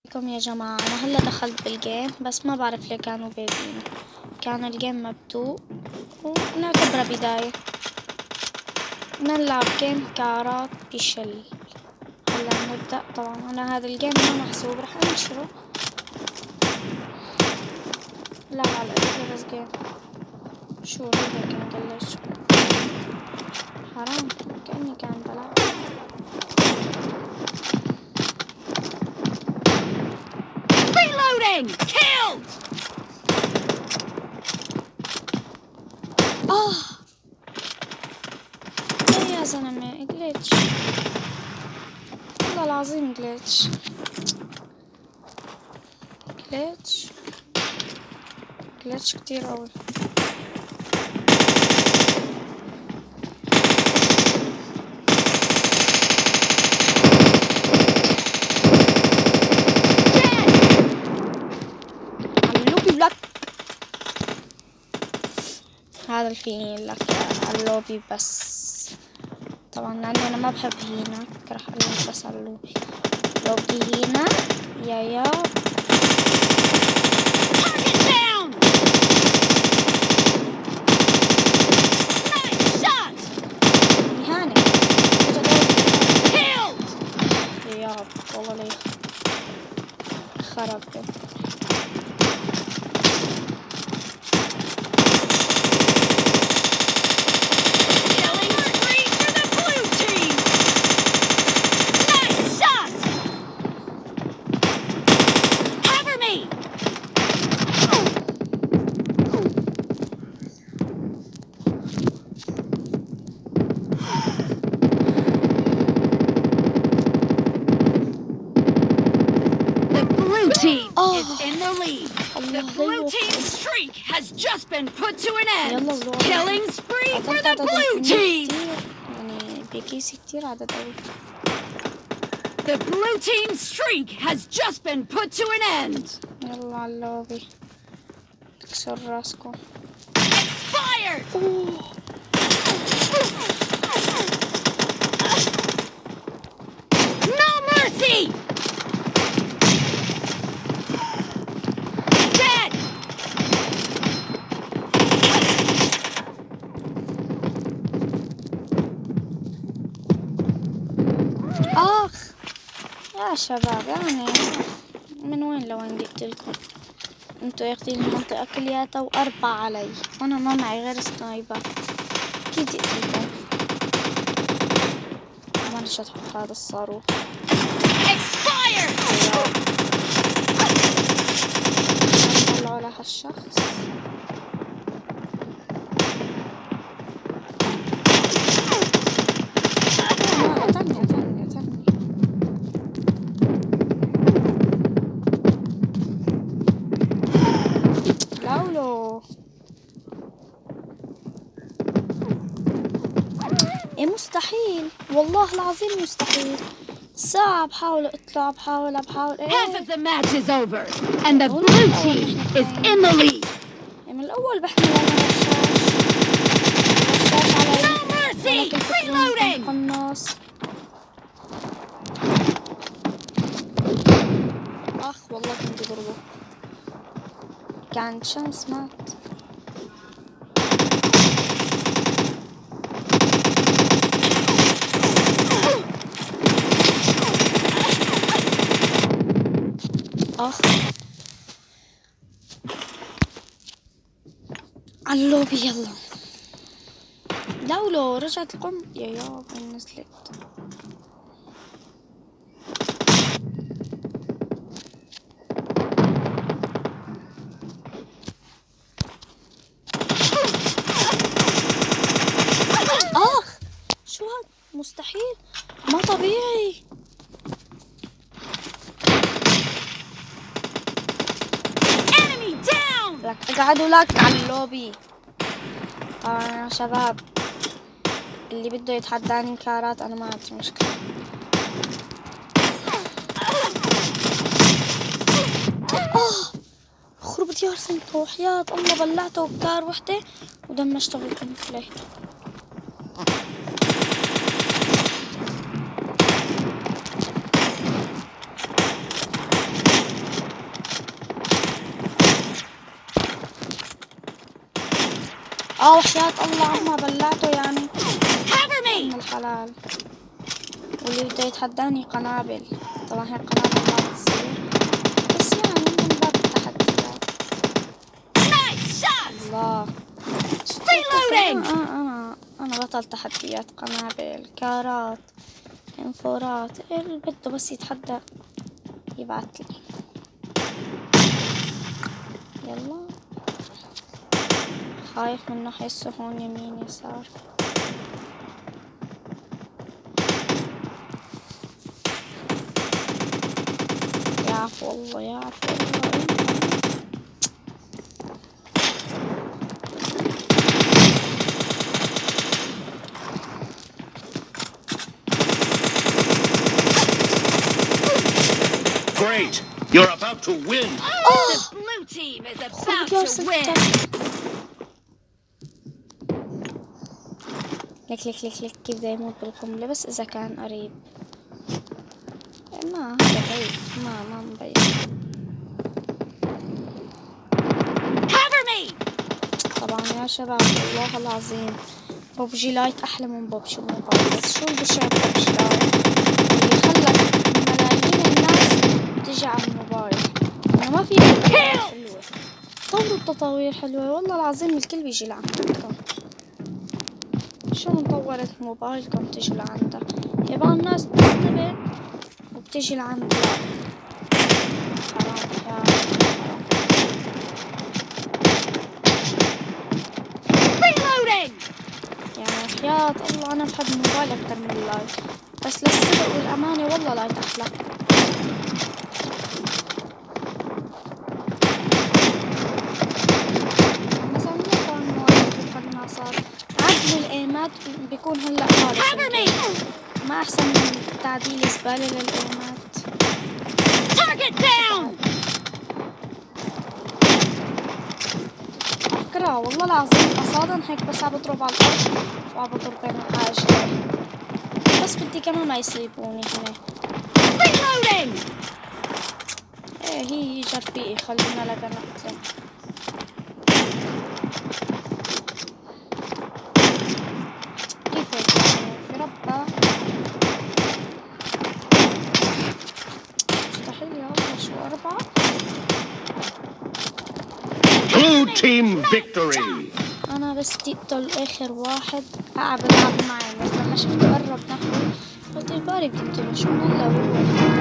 عليكم يا جماعة، أنا هلا دخلت بالجيم بس ما بعرف ليه كانوا بيبينه. كان الجيم مبدوء ونعتبره بداية. نلعب جيم كارات بشل. هلا نبدأ. طبعا أنا هذا الجيم ما محسوب، رح أنشره. لا على الأدلة بس جيم. شو هيك نقلش؟ حرام، كأني كان بلعب. Reloading! Killed! يا زلمة جليتش، والله العظيم جليتش جليتش جليتش كتير قوي. هذا الفيل لك على اللوبي بس. طبعا لاني انا ما بحب هينك راح اقول بس على اللوبي. لوبي هنا يا Target down! Nice shot! هاني Killed! يا والله لي خرب. Killing spree for the blue team! Nice shot! Cover me! The blue team is in the lead. The blue team's streak has just been put to an end. Killing spree for the blue team! يعني بكيسي كتير عدد قوي. The blue team's streak has just been put to an end. يلا على اللوبي تكسر راسكم. Expired! No mercy! Dead! اخ يا شباب، يعني من وين لوين قلتلكم؟ انتوا ياخدين المنطقة كلياتها و4 علي، وانا ما معي غير سنايبر. اكيد قلتلكم ما رش احط هذا الصاروخ. Expired! طلعوا على هالشخص. قتلني. لولو ايه مستحيل، والله العظيم مستحيل. ساعة بحاول اطلع، بحاول Half of the match is over, and the blue team is in the lead. من الأول بحمل أنا رشاش علي. No mercy! Reloading! قناص. أخ والله كنت ضربه، كان شانس مات. أخ اللوبي يلا. لولو رجعت القم يا وين نزلت. اخ شو هاد، مستحيل، ما طبيعي. Enemy down! لك اقعدوا لك على اللوبي. طبعا يا شباب اللي بده يتحداني كارات انا ما عندي مشكلة. خرب ديار سنتو، حياة الله بلعته بكار وحدة ودمجته بالكونفليت. وحياة الله عما بلعته يعني من الحلال. واللي بده يتحداني قنابل، طبعا هي قنابل ما بتصير، بس يعني من باب التحديات. الله أنا بطل تحديات، قنابل، كارات، انفورات، اللي بده بس يتحدى يبعتلي. يلا خايف من ناحية السهون، يمين يسار. يعفو الله يعفو الله. Great! You're about to win! The blue team is about to win! لك كيف بده يموت بالقنبلة، بس إذا كان قريب. ما هذا بعيد، ما مبين. طبعا يا شباب والله العظيم ببجي لايت أحلى من ببجي موبايل. بس شو البشع ببجي لايت اللي خلت ملايين الناس تجي على الموبايل؟ أنا ما في تطوير حلوة، طوروا التطوير حلوة والله العظيم الكل بيجي لعندكم. شو مطورة موبايلكم تجي لعندها؟ يبقى الناس تستبع وبتجي لعندها. حرام يعني حياة الله أنا بحب الموبايل أكتر من اللايت، بس للصدق والأمانة والله لايت أحلى. مثلا نقرأ المواعيد وفرنا صار عدل الإيمات بيكون هلا خالص، ما أحسن من تعديل زبالة للإيمات. فكرة والله العظيم أصلا هيك بس عبضرب على الأرض وعبضرب بين الحاجة، بس بدي كمان ما يصيبوني هنا. ايه هي رفيقي خلينا لقى نقتل. كيف هيك في ربا مستحيل يا الله. شو 4؟ Blue team victory! أنا بس تقتل آخر واحد قاعد بلعب معي، بس لما شفته قرب نحوي قلت يبارك تقتله شو هلا هو.